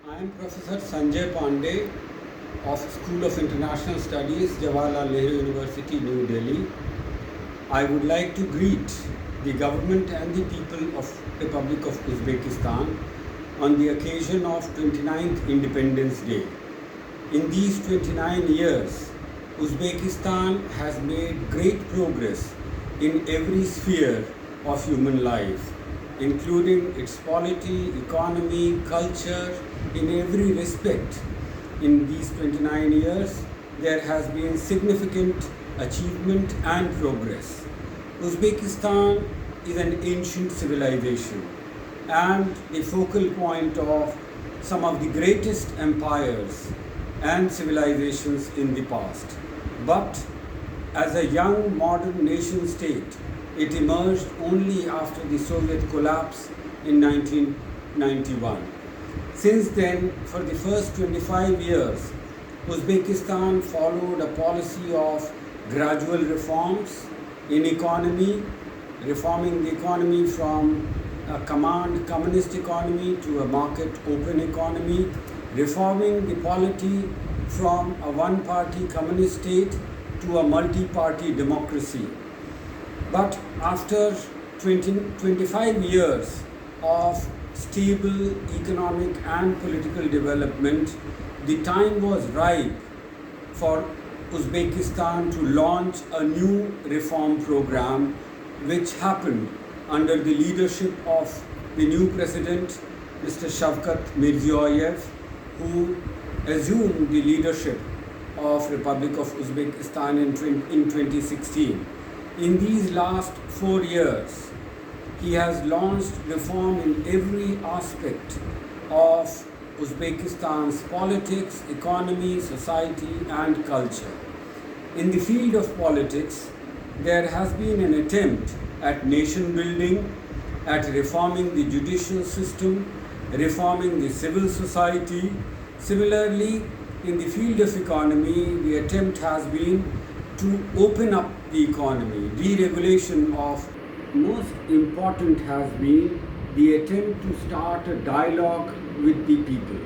I am Professor Sanjay Pandey of School of International Studies, Jawaharlal Nehru University, New Delhi. I would like to greet the government and the people of Republic of Uzbekistan on the occasion of 29th Independence Day. In these 29 years, Uzbekistan has made great progress in every sphere of human life, including its polity, economy, culture, in every respect. In these 29 years, there has been significant achievement and progress. Uzbekistan is an ancient civilization and the focal point of some of the greatest empires and civilizations in the past. But as a young modern nation state, it emerged only after the Soviet collapse in 1991. Since then, for the first 25 years, Uzbekistan followed a policy of gradual reforms in economy, reforming the economy from a command communist economy to a market open economy, reforming the polity from a one-party communist state to a multi-party democracy. But after 25 years of stable economic and political development, the time was ripe for Uzbekistan to launch a new reform program, which happened under the leadership of the new president, Mr. Shavkat Mirziyoyev, who assumed the leadership of Republic of Uzbekistan in 2016. In these last 4 years, he has launched reform in every aspect of Uzbekistan's politics, economy, society, and culture. In the field of politics, there has been an attempt at nation building, at reforming the judicial system, reforming the civil society. Similarly, in the field of economy, the attempt has been to open up the economy. Deregulation of most important has been the attempt to start a dialogue with the people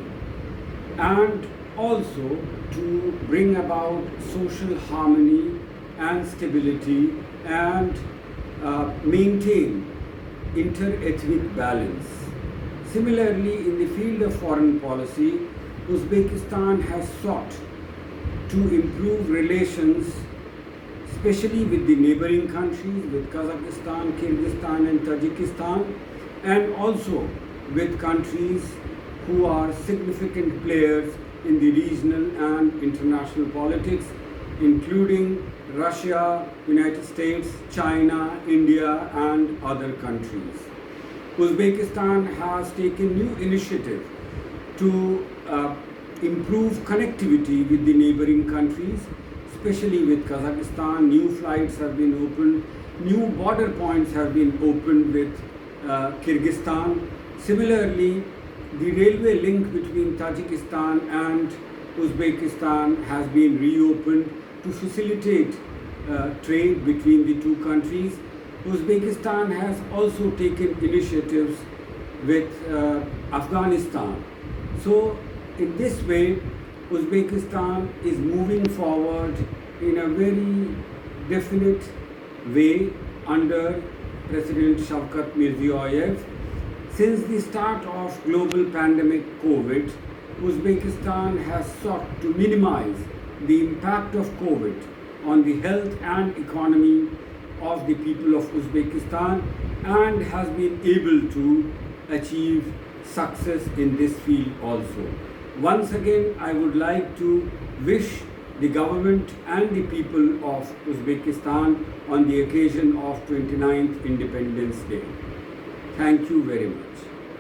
and also to bring about social harmony and stability and maintain inter-ethnic balance. Similarly, in the field of foreign policy, Uzbekistan has sought to improve relations, especially with the neighboring countries, with Kazakhstan, Kyrgyzstan and Tajikistan, and also with countries who are significant players in the regional and international politics, including Russia, United States, China, India and other countries. Uzbekistan has taken new initiative to improve connectivity with the neighboring countries, especially with Kazakhstan. New flights have been opened, new border points have been opened with Kyrgyzstan. Similarly, the railway link between Tajikistan and Uzbekistan has been reopened to facilitate trade between the two countries. Uzbekistan has also taken initiatives with Afghanistan. So, in this way, Uzbekistan is moving forward in a very definite way under President Shavkat Mirziyoyev. Since the start of global pandemic COVID, Uzbekistan has sought to minimize the impact of COVID on the health and economy of the people of Uzbekistan and has been able to achieve success in this field also. Once again, I would like to wish the government and the people of Uzbekistan on the occasion of 29th Independence Day. Thank you very much.